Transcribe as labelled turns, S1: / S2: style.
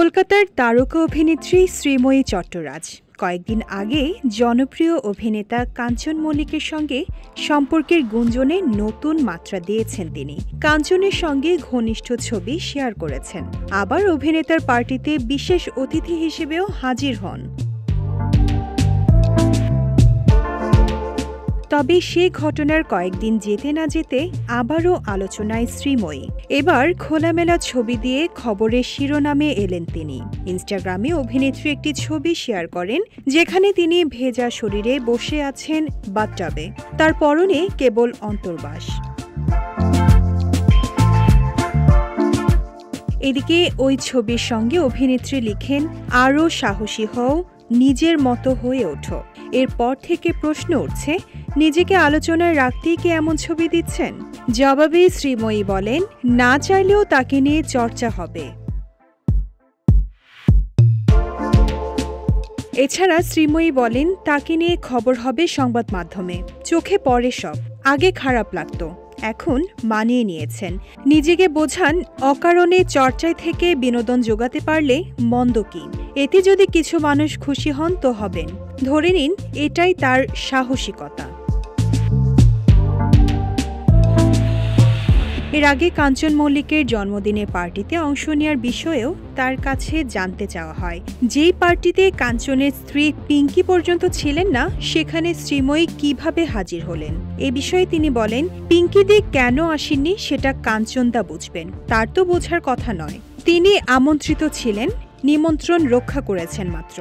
S1: কলকাতার তারকা অভিনেত্রী শ্রীময়ী চট্টরাজ কয়েকদিন আগে জনপ্রিয় অভিনেতা কাঞ্চন মল্লিকের সঙ্গে সম্পর্কের গুঞ্জনে নতুন মাত্রা দিয়েছেন তিনি। কাঞ্চনের সঙ্গে ঘনিষ্ঠ ছবি শেয়ার করেছেন, আবার অভিনেতার পার্টিতে বিশেষ অতিথি হিসেবেও হাজির হন। তবে সে ঘটনার কয়েকদিন যেতে না যেতে আবারও আলোচনায় শ্রীময়ী। এবার খোলামেলা ছবি দিয়ে খবরের শিরোনামে এলেন তিনি। ইনস্টাগ্রামে অভিনেত্রী একটি ছবি শেয়ার করেন, যেখানে তিনি ভেজা শরীরে বসে আছেন বাথটাবে, তার পরনে কেবল অন্তর্বাস। এদিকে ওই ছবির সঙ্গে অভিনেত্রী লিখেন, আরও সাহসী হও, নিজের মতো হয়ে ওঠো। এরপর থেকে প্রশ্ন উঠছে, নিজেকে আলোচনায় রাখতেই কি এমন ছবি দিচ্ছেন? জবাবে শ্রীময়ী বলেন, না চাইলেও তাকে নিয়ে চর্চা হবে। এছাড়া শ্রীময়ী বলেন, তাকে নিয়ে খবর হবে সংবাদ মাধ্যমে। চোখে পড়ে সব। আগে খারাপ লাগতো, এখন মানিয়ে নিয়েছেন। নিজেকে বোঝান, অকারণে চর্চায় থেকে বিনোদন জোগাতে পারলে মন্দ কি? এতে যদি কিছু মানুষ খুশি হন তো হবেন। ধরে নিন, এটাই তার সাহসিকতা। এর আগে কাঞ্চন মল্লিকের জন্মদিনের পার্টিতে অংশ নেওয়ার বিষয়েও তার কাছে জানতে চাওয়া হয়। যেই পার্টিতে কাঞ্চনের স্ত্রী পিঙ্কি পর্যন্ত ছিলেন না, সেখানে শ্রীময়ী কিভাবে হাজির হলেন? এ বিষয়ে তিনি বলেন, পিঙ্কি দি কেন আসেননি সেটা কাঞ্চনদা বুঝবেন, তার তো বোঝার কথা নয়। তিনি আমন্ত্রিত ছিলেন, নিমন্ত্রণ রক্ষা করেছেন মাত্র।